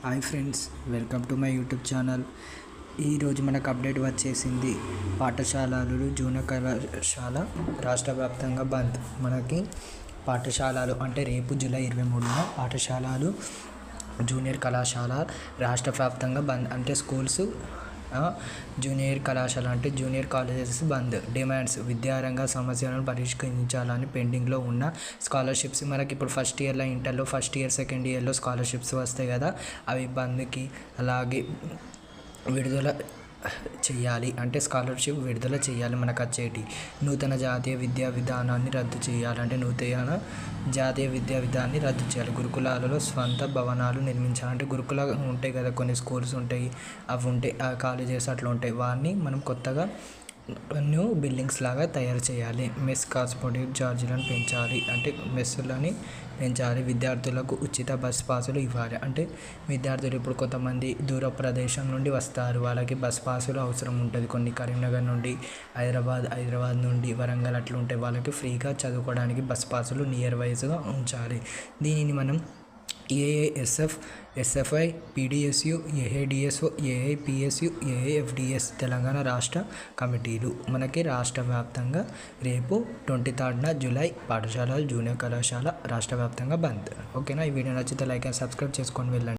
Hi friends, welcome to my YouTube channel. ఈరోజు మనకు update వచ్చేసింది. పాఠశాలలు జూనియర్ కళాశాల రాష్ట్ర వ్యాప్తంగా బంద్. మనకి పాఠశాలలు అంటే రేపు జూలై 23న పాఠశాలలు జూనియర్ కళాశాల రాష్ట్ర వ్యాప్తంగా బంద్. అంటే స్కూల్స్, జూనియర్ కళాశాల అంటే జూనియర్ కాలేజెస్ బంద్. డిమాండ్స్: విద్యారంగ సమస్యలను పరిష్కరించాలని పెండింగ్లో ఉన్న స్కాలర్షిప్స్. మనకి ఇప్పుడు ఫస్ట్ ఇయర్లో, ఇంటర్లో ఫస్ట్ ఇయర్, సెకండ్ ఇయర్లో స్కాలర్షిప్స్ వస్తాయి కదా, అవి బంద్కి అలాగే విడుదల చేయాలి. అంటే స్కాలర్షిప్ విడుదల చేయాలి. మనకు వచ్చేటి నూతన జాతీయ విద్యా విధానాన్ని రద్దు చేయాలంటే నూతన జాతీయ విద్యా విధానాన్ని రద్దు చేయాలి. గురుకులాలలో స్వంత భవనాలు నిర్మించాలంటే గురుకుల ఉంటాయి కదా, కొన్ని స్కూల్స్ ఉంటాయి, అవి ఉంటాయి, ఆ కాలేజెస్ అట్లా ఉంటాయి, వాటిని మనం కొత్తగా న్యూ బిల్డింగ్స్ లాగా తయారు చేయాలి. మెస్ కాస్మోటిక్ ఛార్జీలను పెంచాలి. అంటే మెస్సులని పెంచాలి. విద్యార్థులకు ఉచిత బస్ పాసులు ఇవ్వాలి. అంటే విద్యార్థులు ఇప్పుడు కొంతమంది దూర ప్రదేశం నుండి వస్తారు, వాళ్ళకి బస్ పాసులు అవసరం ఉంటుంది. కొన్ని కరీంనగర్ నుండి హైదరాబాద్ నుండి వరంగల్ అట్లా ఉంటే వాళ్ళకి ఫ్రీగా చదువుకోవడానికి బస్ పాసులు నియర్ వైజ్గా ఉంచాలి. దీనిని మనం AISF, SFI, PDSU, AIDSO, AIPSU, ఏఐఎఫ్డిఎస్ Telangana రాష్ట్ర కమిటీలు. మనకి రాష్ట్ర వ్యాప్తంగా రేపు 23న జూలై పాఠశాలలు జూనియర్ కళాశాల రాష్ట్ర వ్యాప్తంగా బంద్. ఓకేనా? ఈ వీడియో నచ్చితే లైక్ అండ్ సబ్స్క్రైబ్ చేసుకొని వెళ్ళండి.